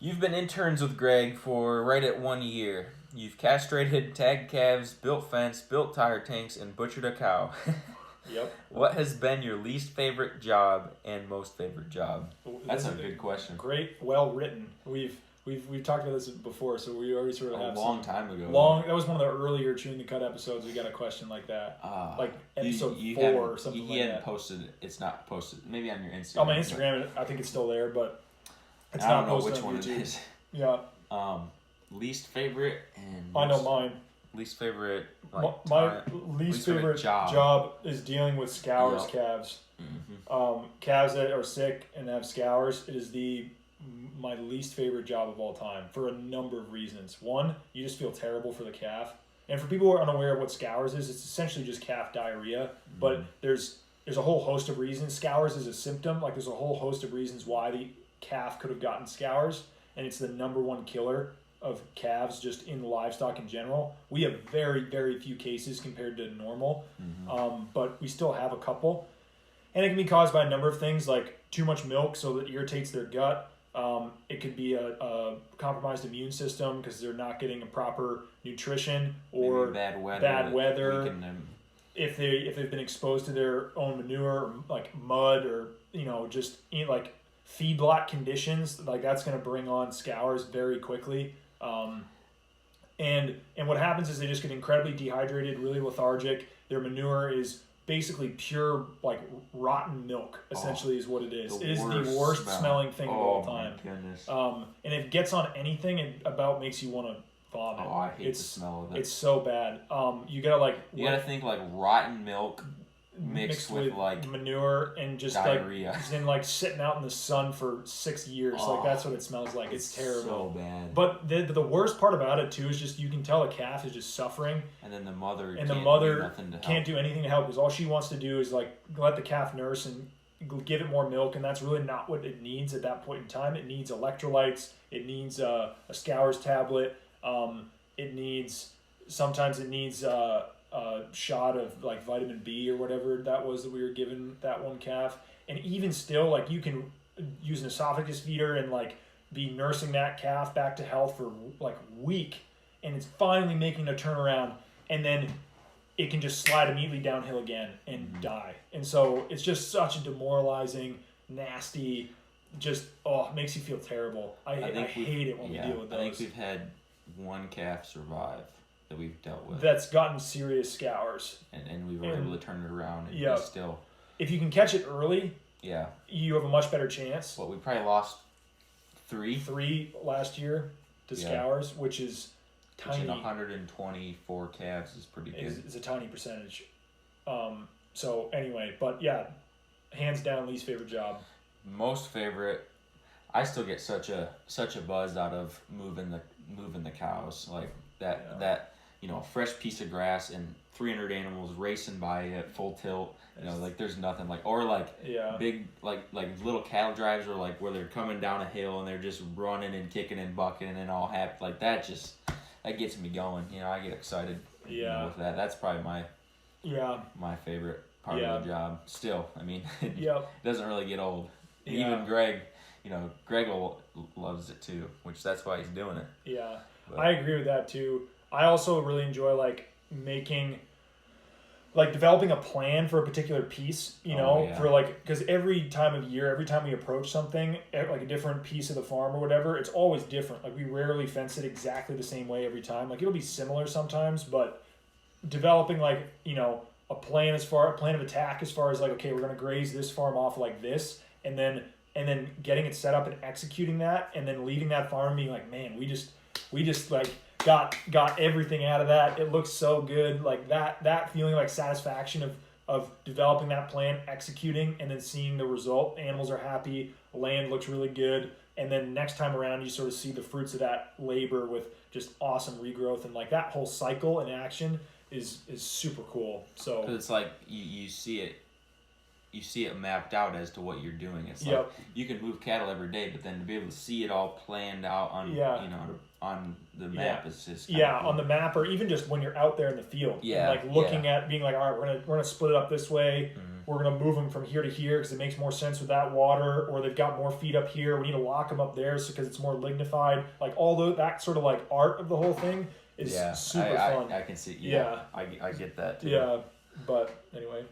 You've been interns with Greg for right at 1 year. You've castrated, tagged calves, built fence, built tire tanks, and butchered a cow. Yep. What has been your least favorite job and most favorite job? That's a good question. Great, well written. We've talked about this before, so we already sort of have a long time ago. That was one of the earlier Chewing the Cud episodes. We got a question like that, like episode 4 or something like that. He hadn't posted it. It's not posted. Maybe on your Instagram. On my Instagram, I think it's still there, but it's I not don't know posted which on one YouTube. it is. Yeah. Least favorite and I know mine. Least favorite. My least favorite job is dealing with scours calves. Mm-hmm. Calves that are sick and have scours. It is my least favorite job of all time for a number of reasons. One, you just feel terrible for the calf. And for people who are unaware of what scours is, it's essentially just calf diarrhea. Mm-hmm. But there's a whole host of reasons. Scours is a symptom. Like there's a whole host of reasons why the calf could have gotten scours. And it's the number one killer of calves just in livestock in general. We have very, very few cases compared to normal. Mm-hmm. But we still have a couple. And it can be caused by a number of things like too much milk so that irritates their gut. It could be a compromised immune system because they're not getting a proper nutrition or maybe bad weather. If they've been exposed to their own manure or like mud or just like feedlot conditions, like that's going to bring on scours very quickly. And what happens is they just get incredibly dehydrated, really lethargic. Their manure is basically pure like rotten milk, essentially, is what it is. It is the worst smelling thing of all time. My goodness. And if it gets on anything, it about makes you want to vomit. Oh, I hate the smell of it. It's so bad. You gotta think like rotten milk mixed with like manure and just diarrhea. Like sitting out in the sun for 6 years. Like that's what it smells like. It's terrible. So bad. But the worst part about it too is just you can tell a calf is just suffering. And then the mother can't do anything to help because all she wants to do is like let the calf nurse and give it more milk, and that's really not what it needs at that point in time. It needs electrolytes. It needs a scours tablet. Sometimes it needs a shot of like vitamin B or whatever that was that we were giving that one calf. And even still, like you can use an esophagus feeder and like be nursing that calf back to health for like a week, and it's finally making a turnaround, and then it can just slide immediately downhill again and die. And so it's just such a demoralizing, nasty, just it makes you feel terrible. I hate it when we deal with those. I think we've had one calf survive that we've dealt with. That's gotten serious scours. And we were able to turn it around and still. If you can catch it early, you have a much better chance. Well, we probably lost 3 last year to scours, which is tiny. 124 calves is pretty good. It's a tiny percentage. So anyway, but hands down, least favorite job. Most favorite, I still get such a buzz out of moving the cows, like that fresh piece of grass and 300 animals racing by it full tilt. Like there's nothing like, or like big like little cattle drives or like where they're coming down a hill and they're just running and kicking and bucking and all happy, like that gets me going. I get excited with that. That's probably my favorite part of the job. Still, I mean, it doesn't really get old. Even Greg, Greg loves it too, which that's why he's doing it. Yeah, but I agree with that too. I also really enjoy developing a plan for a particular piece, because every time of year, every time we approach something, like a different piece of the farm or whatever, it's always different. Like we rarely fence it exactly the same way every time. Like it'll be similar sometimes, but developing a plan of attack as far as like, okay, we're going to graze this farm off like this, and then getting it set up and executing that, and then leaving that farm being like, man, we just like got everything out of that. It looks so good. Like that feeling like satisfaction of developing that plan, executing, and then seeing the result. Animals are happy, land looks really good, and then next time around you sort of see the fruits of that labor with just awesome regrowth, and like that whole cycle in action is super cool. So 'cause it's like you see it mapped out as to what you're doing. It's like you can move cattle every day, but then to be able to see it all planned out on on the map is just cool. On the map, or even just when you're out there in the field, and like looking at being like, all right, we're gonna split it up this way. we're going to move them from here to here because it makes more sense with that water, or they've got more feet up here, we need to lock them up there because it's more lignified. Like all that sort of like art of the whole thing is super fun. I can see. Yeah, I get that too. Yeah, but anyway.